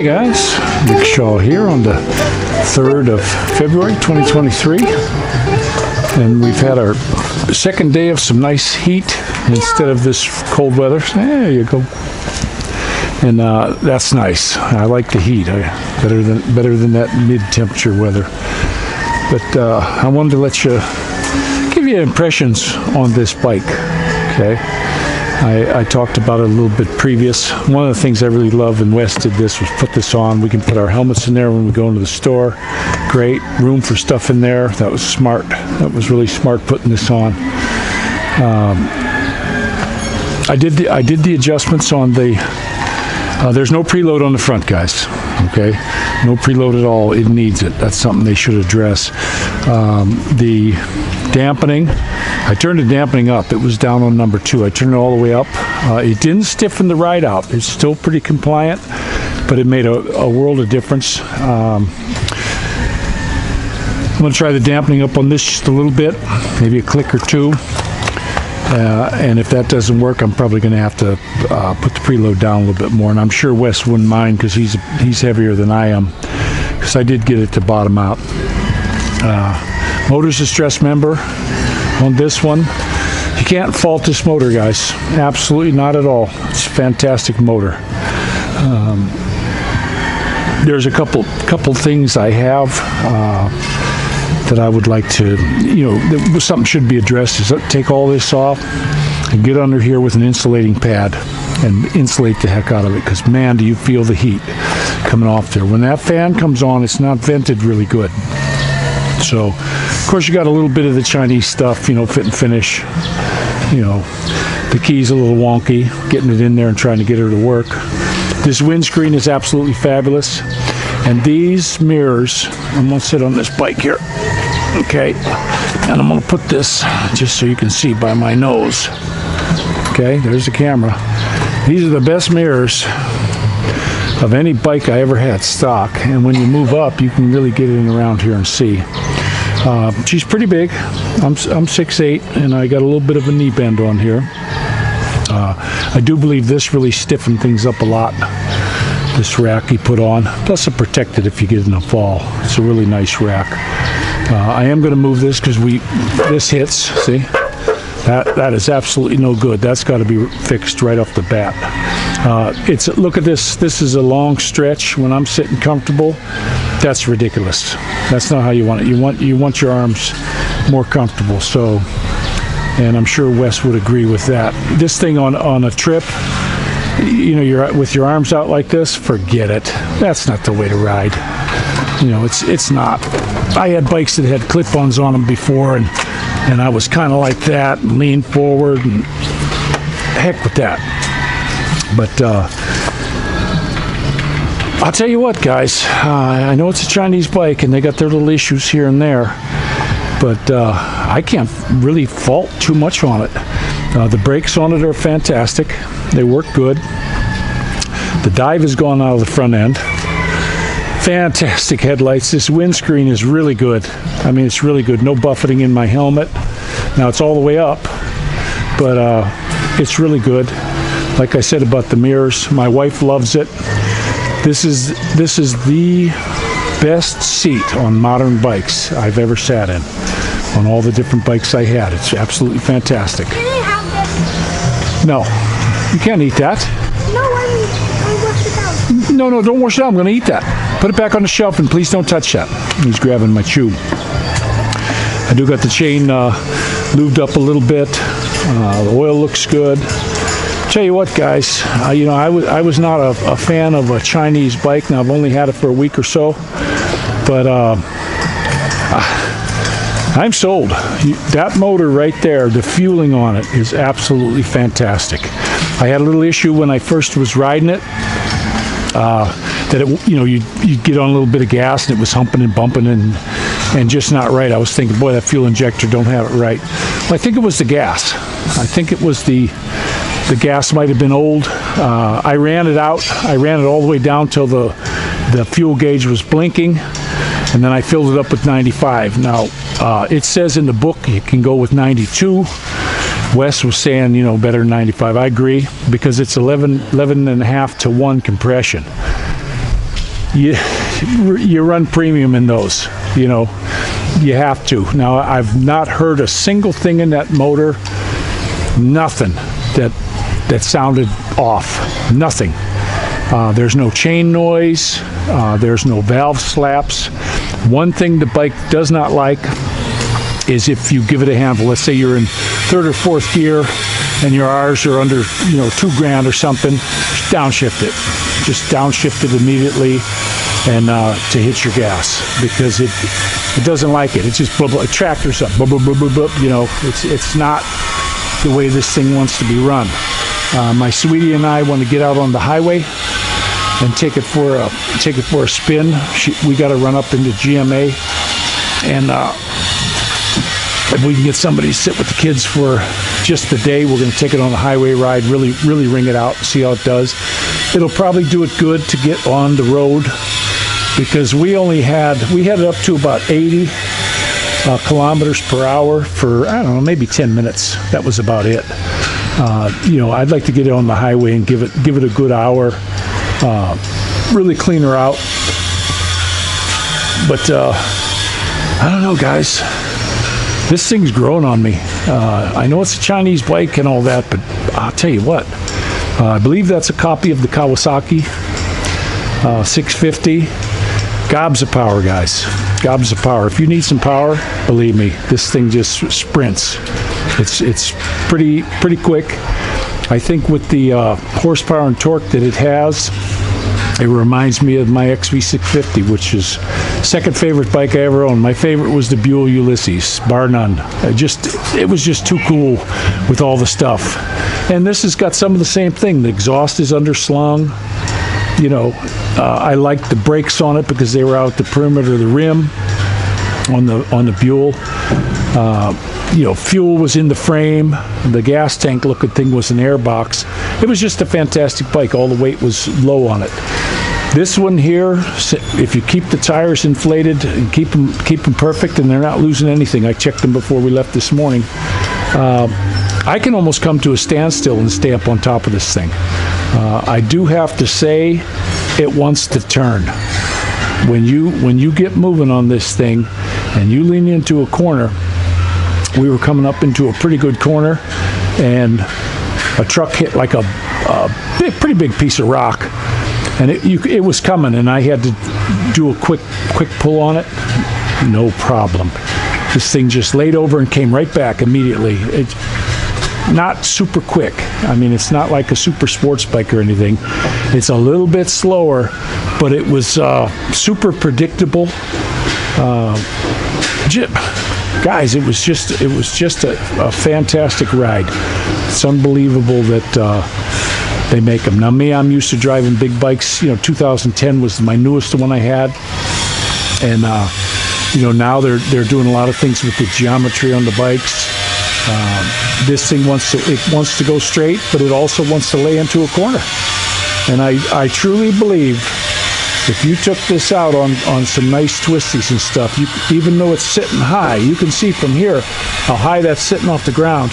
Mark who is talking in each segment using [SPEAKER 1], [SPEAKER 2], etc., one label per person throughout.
[SPEAKER 1] Guys, Rick Shaw here on the 3rd of February 2023, and we've had our second day of some nice heat instead of this cold weather. There you go. And that's nice. I like the heat. Better than that mid-temperature weather. But I wanted to let you give you impressions on this bike. Okay. I talked about it a little bit previous. One of the things I really love, and Wes did this, was put this on. We can put our helmets in there when we go into the store. Great room for stuff in there. That was smart. That was really smart putting this on. I did the adjustments on the. There's no preload on the front, guys. Okay, no preload at all. It needs it. That's something they should address. The dampening. I turned the dampening up. It was down on number 2. I turned it all the way up. It didn't stiffen the ride out. It's still pretty compliant, but it made a world of difference. I'm going to try the dampening up on this just a little bit, maybe a click or two. And if that doesn't work, I'm probably going to have to put the preload down a little bit more. And I'm sure Wes wouldn't mind because he's heavier than I am, because I did get it to bottom out. Motor's a stress member on this one. You can't fault this motor, guys. Absolutely not at all. It's a fantastic motor. There's a couple things I have that I would like to, something should be addressed. Is take all this off and get under here with an insulating pad and insulate the heck out of it, because man, do you feel the heat coming off there. When that fan comes on, it's not vented really good. So, of course, you got a little bit of the Chinese stuff, fit and finish. The key's a little wonky, getting it in there and trying to get her to work. This windscreen is absolutely fabulous. And these mirrors, I'm going to sit on this bike here. Okay. And I'm going to put this just so you can see by my nose. Okay, there's the camera. These are the best mirrors of any bike I ever had stock. And when you move up, you can really get in around here and see. She's pretty big. I'm 6'8", and I got a little bit of a knee bend on here. I do believe this really stiffened things up a lot. This rack he put on. Plus it protected if you get in a fall. It's a really nice rack. I am going to move this because this hits. See? That is absolutely no good. That's got to be fixed right off the bat. Look at this. This is a long stretch. When I'm sitting comfortable, that's ridiculous. That's not how you want it. You want your arms more comfortable. So, and I'm sure Wes would agree with that. This thing on a trip, you're with your arms out like this. Forget it. That's not the way to ride. It's not. I had bikes that had clip-ons on them before, and I was kind of like that, and lean forward, and heck with that. But I'll tell you what, guys, I know it's a Chinese bike, and they got their little issues here and there, but I can't really fault too much on it. The brakes on it are fantastic. They work good. The dive has gone out of the front end. Fantastic headlights. This windscreen is really good. I mean, it's really good. No buffeting in my helmet. Now it's all the way up, but it's really good. Like I said about the mirrors, my wife loves it. This is the best seat on modern bikes I've ever sat in. On all the different bikes I had, it's absolutely fantastic.
[SPEAKER 2] Can I have this?
[SPEAKER 1] No, you can't eat that.
[SPEAKER 2] No, I wash it out.
[SPEAKER 1] No, don't wash it out. I'm going to eat that. Put it back on the shelf and please don't touch that. He's grabbing my chew. I do got the chain lubed up a little bit. The oil looks good. Tell you what, guys, I was not a fan of a Chinese bike. Now I've only had it for a week or so, but I'm sold. That motor right there, the fueling on it is absolutely fantastic. I had a little issue when I first was riding it. That you'd get on a little bit of gas and it was humping and bumping and just not right. I was thinking, boy, that fuel injector don't have it right. Well, I think it was the gas. I think it was the gas might have been old. I ran it out. I ran it all the way down till the fuel gauge was blinking, and then I filled it up with 95. Now, it says in the book you can go with 92. Wes was saying, better than 95. I agree, because it's 11 and a half to 1 compression. you run premium in those. You know, you have to. Now, I've not heard a single thing in that motor, nothing that sounded off. Nothing. There's no chain noise. There's no valve slaps. One thing the bike does not like is if you give it a handle. Let's say you're in third or fourth gear and your R's are under, you know, 2 grand or something, just downshift it. Just downshift it immediately and to hit your gas, because it doesn't like it. It's just blah, blah, a tractor something, blah, blah, blah, blah, blah. You know, it's not the way this thing wants to be run. My sweetie and I want to get out on the highway and take it for a spin. We got to run up into GMA, and if we can get somebody to sit with the kids for just the day, we're going to take it on a highway ride, really ring it out, see how it does. It'll probably do it good to get on the road, because we had it up to about 80 kilometers per hour for, I don't know, maybe 10 minutes. That was about it. You know, I'd like to get it on the highway and give it a good hour, really clean her out. But I don't know, guys. This thing's growing on me. I know it's a Chinese bike and all that, but I'll tell you what. I believe that's a copy of the Kawasaki 650. Gobs of power, guys. Gobs of power. If you need some power, believe me, this thing just sprints. It's pretty quick. I think with the horsepower and torque that it has, it reminds me of my XV650, which is second favorite bike I ever owned. My favorite was the Buell Ulysses, bar none. It was just too cool with all the stuff. And this has got some of the same thing. The exhaust is underslung. You know, I liked the brakes on it because they were out the perimeter of the rim on the Buell. You know, fuel was in the frame. The gas tank looking thing was an air box. It was just a fantastic bike. All the weight was low on it. This one here, if you keep the tires inflated and keep them perfect and they're not losing anything, I checked them before we left this morning, I can almost come to a standstill and stay up on top of this thing. I do have to say, it wants to turn. When you get moving on this thing and you lean into a corner, we were coming up into a pretty good corner, and a truck hit like a pretty big piece of rock, and it was coming, and I had to do a quick pull on it. No problem. This thing just laid over and came right back immediately. It's not super quick. I mean, it's not like a super sports bike or anything. It's a little bit slower, but it was super predictable. Guys, it was just a fantastic ride. It's unbelievable that they make them. Now, I'm used to driving big bikes. You know, 2010 was my newest one I had, and you know, now they're doing a lot of things with the geometry on the bikes. This thing wants to go straight, but it also wants to lay into a corner. And I truly believe, if you took this out on some nice twisties and stuff, even though it's sitting high, you can see from here how high that's sitting off the ground.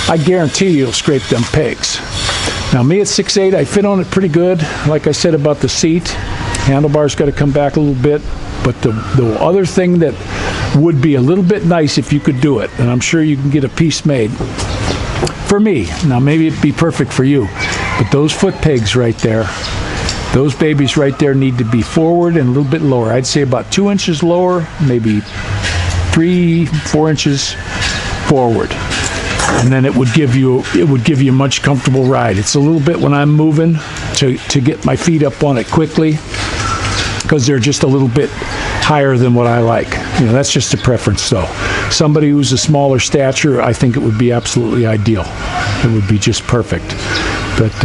[SPEAKER 1] I guarantee you'll scrape them pegs. Now, me at 6'8", I fit on it pretty good. Like I said about the seat, handlebars got to come back a little bit. But the other thing that would be a little bit nice if you could do it, and I'm sure you can get a piece made for me. Now, maybe it'd be perfect for you, but those foot pegs right there, those babies right there need to be forward and a little bit lower. I'd say about 2 inches lower, maybe 3-4 inches forward, and then it would give you a much comfortable ride. It's a little bit when I'm moving to get my feet up on it quickly, because they're just a little bit higher than what I like. You know, that's just a preference, though. Somebody who's a smaller stature, I think it would be absolutely ideal. It would be just perfect. But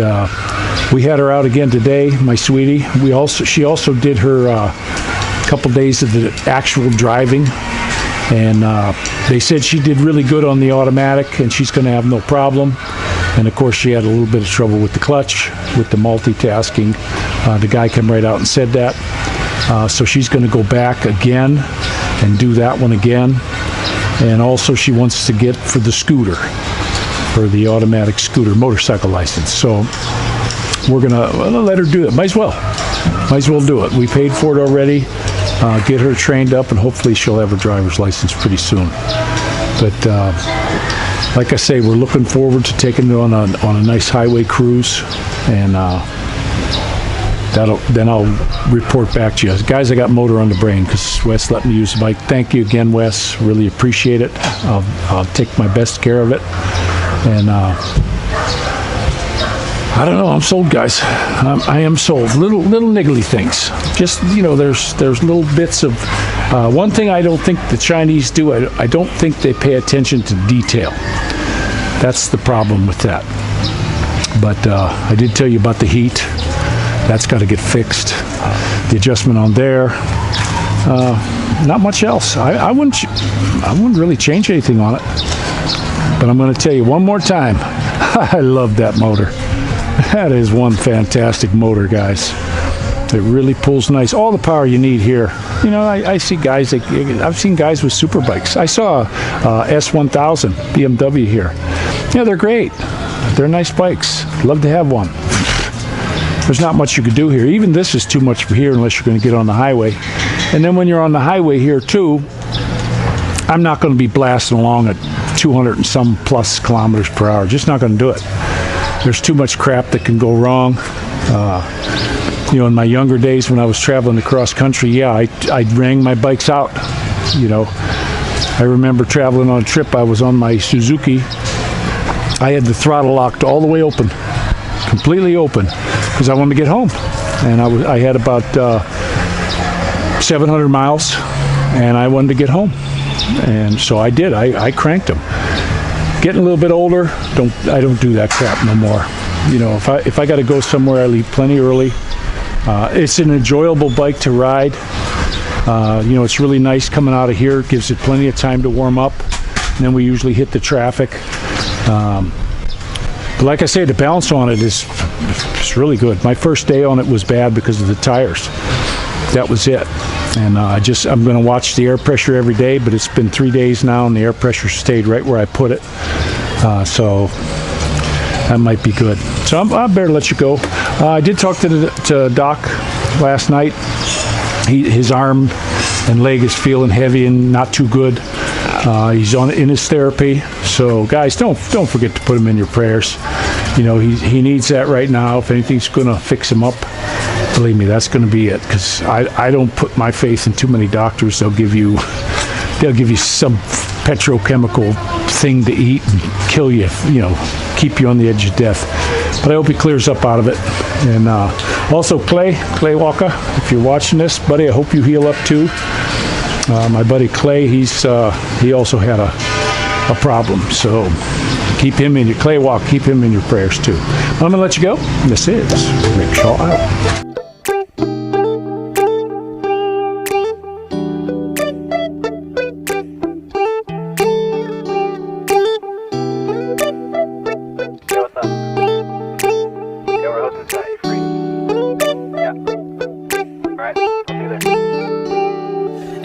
[SPEAKER 1] we had her out again today, my sweetie. She also did her couple days of the actual driving, and they said she did really good on the automatic, and she's going to have no problem. And of course, she had a little bit of trouble with the clutch, with the multitasking. The guy came right out and said that. So she's going to go back again and do that one again. And also, she wants to get for the scooter, for the automatic scooter motorcycle license. So we're going to let her do it. Might as well. might as well do it. We paid for it already. Get her trained up, and hopefully she'll have her driver's license pretty soon. But like I say, we're looking forward to taking it on a nice highway cruise, and then I'll report back to you. Guys, I got motor on the brain because Wes let me use the bike. Thank you again, Wes. Really appreciate it. I'll take my best care of it. And I don't know. I'm sold, guys. I am sold. Little niggly things. Just, there's little bits of. One thing I don't think the Chinese do. I don't think they pay attention to detail. That's the problem with that. But I did tell you about the heat. That's got to get fixed. The adjustment on there. Not much else. I wouldn't really change anything on it. But I'm going to tell you one more time. I love that motor. That is one fantastic motor, guys. It really pulls nice. All the power you need here. I see guys. I've seen guys with super bikes. I saw a S1000 BMW here. Yeah, they're great. They're nice bikes. Love to have one. There's not much you could do here. Even this is too much for here unless you're going to get on the highway. And then when you're on the highway here too, I'm not going to be blasting along at 200 and some plus kilometers per hour. Just not going to do it. There's too much crap that can go wrong. In my younger days when I was traveling across country, yeah, I rang my bikes out. I remember traveling on a trip. I was on my Suzuki. I had the throttle locked all the way open, completely open, because I wanted to get home. And I had about 700 miles, and I wanted to get home. And so I did. I cranked them. Getting a little bit older, I don't do that crap no more. If I got to go somewhere, I leave plenty early. It's an enjoyable bike to ride. It's really nice coming out of here. It gives it plenty of time to warm up. And then we usually hit the traffic. But like I say, the balance on it is really good. My first day on it was bad because of the tires. That was it. And I'm going to watch the air pressure every day, but it's been 3 days now, and the air pressure stayed right where I put it. So that might be good. So I better let you go. I did talk to Doc last night. His arm and leg is feeling heavy and not too good. He's in his therapy. So guys, don't forget to put him in your prayers. He needs that right now. If anything's going to fix him up, believe me, that's going to be it. Because I don't put my faith in too many doctors. They'll give you some petrochemical thing to eat and kill you. Keep you on the edge of death. But I hope he clears up out of it. And also Clay Walker, if you're watching this, buddy, I hope you heal up too. My buddy Clay, he also had a problem. So keep him in your keep him in your prayers too. I'm gonna let you go. This is Rickshaw out.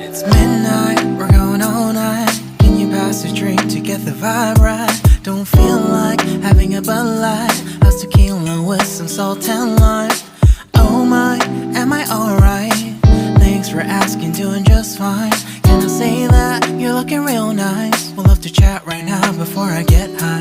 [SPEAKER 3] It's midnight, we're going all night. Can you pass a drink to get the vibe right? Don't feel like having a Bud Light. How's tequila with some salt and lime? Oh my, am I alright? Thanks for asking, doing just fine. Can I say that you're looking real nice? We'll love to chat right now before I get high.